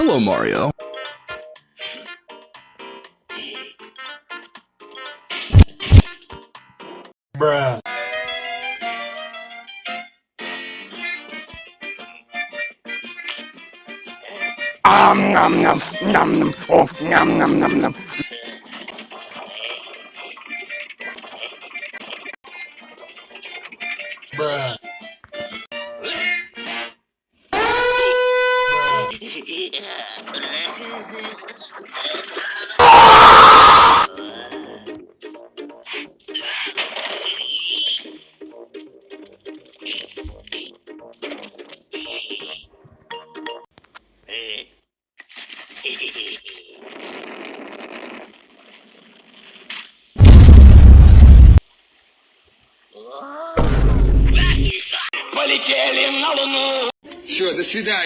Hello, Mario. Bruh. Nom nom nom nom. Oh, nom nom nom nom. Bruh. Полетели на луну. Все, до свидания.